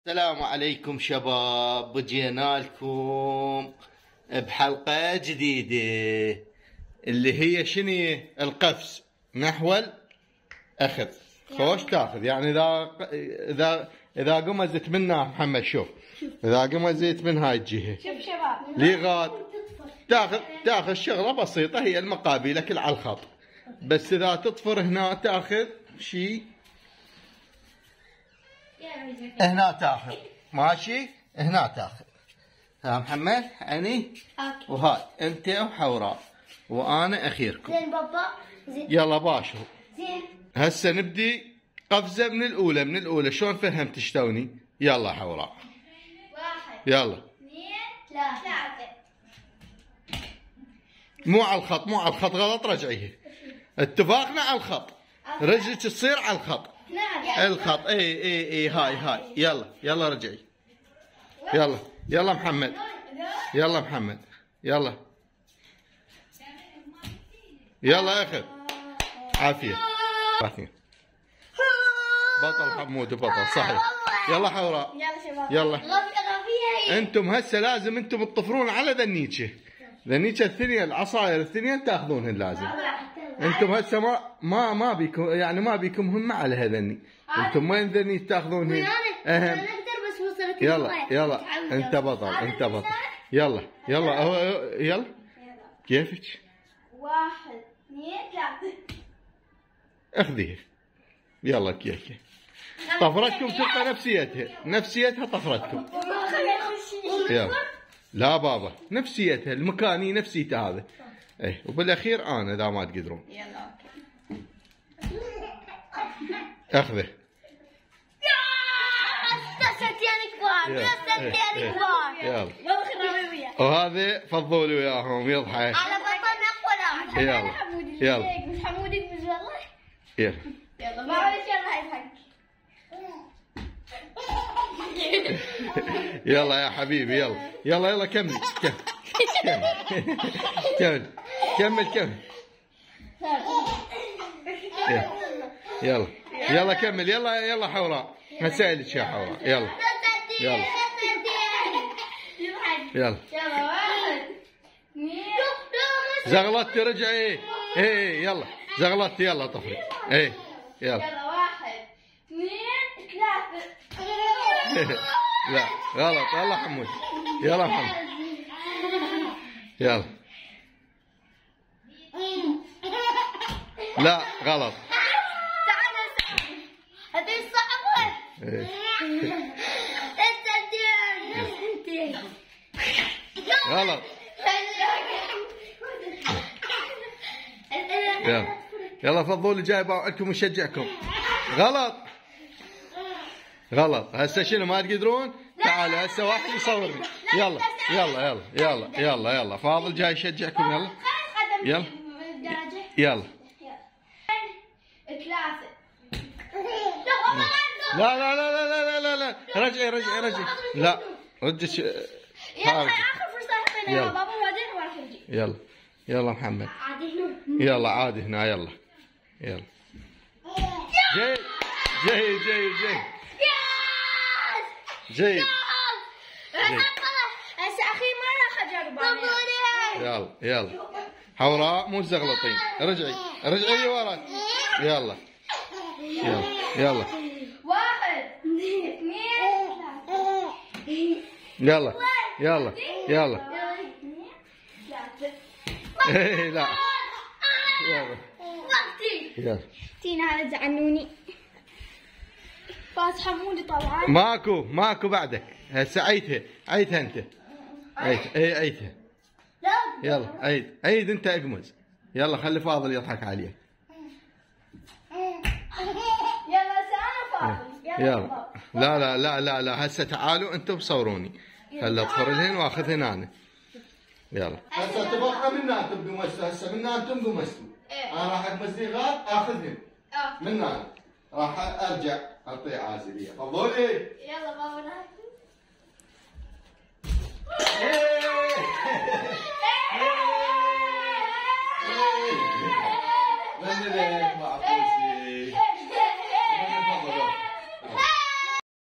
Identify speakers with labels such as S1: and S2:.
S1: السلام عليكم شباب، جينا لكم بحلقة جديدة اللي هي شنو؟ القفز نحو الأخذ. خوش تاخذ يعني إذا قمزت منها محمد، شوف إذا قمزت من هاي الجهة،
S2: شوف شباب
S1: لغاد تاخذ شغلة بسيطة، هي المقابلة كل على الخط، بس إذا تطفر هنا تاخذ شيء، هنا تاخذ ماشي، هنا تاخذ. ها محمد عيني وهاي انت وحوراء وانا اخيركم.
S2: زين بابا زين.
S1: يلا باشر.
S2: زين
S1: هسه نبدي قفزه من الاولى شلون فهمت شتوني؟ يلا حوراء.
S2: 1
S1: يلا
S2: 2 3.
S1: مو على الخط غلط، رجعيها. اتفقنا على الخط، رجلك تصير على الخط.
S2: نعم
S1: الخط اي هاي يلا رجعي. يلا محمد، يلا محمد، يلا اخذ. عافية بطل حمود، بطل صحيح. يلا حوراء
S2: يلا شباب
S1: يلا.
S2: فيها.
S1: انتم هسه لازم انتم تطفرون على ذنيكه الثنيه، العصاير الثنيه تاخذونهن لازم. انتم هسه ما بيكم يعني ما بيكم همه على هذني، انتم وين ذني تاخذونهن؟ اهم. يلا انت بطل. يلا كيفك؟
S2: 1 2 3.
S1: اخذيها. يلا كيكه. طفرتكم تبقى نفسيتها طفرتكم. يلا لا بابا، نفسيتها المكاني نفسيته هذا. اي وبالاخير انا اذا ما تقدرون.
S2: يلا اوكي.
S1: اخذه. يلا وهذا فضولي وياهم يضحك.
S2: على بطل نقول
S1: يلا
S2: مش حمود يقبز والله.
S1: يلا
S2: ما عرفت يلا يضحك.
S1: يلا يا حبيبي، يلا كمل. يلا كمل. يلا حوراء، هسألك يا حوراء. يلا زغلطت رجعي. يلا زغلطت، يلا طفري. يلا
S2: 1 2 3.
S1: لا غلط. يلا حمود، يلا محمد، يلا. لا غلط.
S2: هذه صعبة.
S1: غلط. يلا فضولي جايبه عندكم وشجعكم. غلط. هسه شنو ما تقدرون؟ تعالوا هسه واحد يصورني. يلا فاضل جاي يشجعكم. يلا
S2: 3.
S1: لا رجعي. لا رجعي.
S2: يلا اخر فرصة اعطينا بابا وبعدين راح نجي.
S1: يلا محمد. عادي هنا. يلا جيد.
S2: هسه اخي ما راح اجرب.
S1: يلا حوراء مو زغلطين، رجعي وراك. يلا
S2: 1 2
S1: يلا لا يلا
S2: تينا هذا زعنوني. فاز حمودي طبعا.
S1: ماكو بعدك. هسه عيتها انت. عيتها. يلا عيد انت اقمز. يلا خلي فاضل يضحك عليك.
S2: يلا انا فاضل.
S1: لا هسه تعالوا انتم صوروني. هلا اطفر لهن واخذهن انا. يلا هسه تبقى من انتم قمستوا. هسه من انتم قمستوا. انا راح اقمز لي غاد اخذهن من انا. راح ارجع اعطيه عازليه. فضولي.
S2: يلا بابا.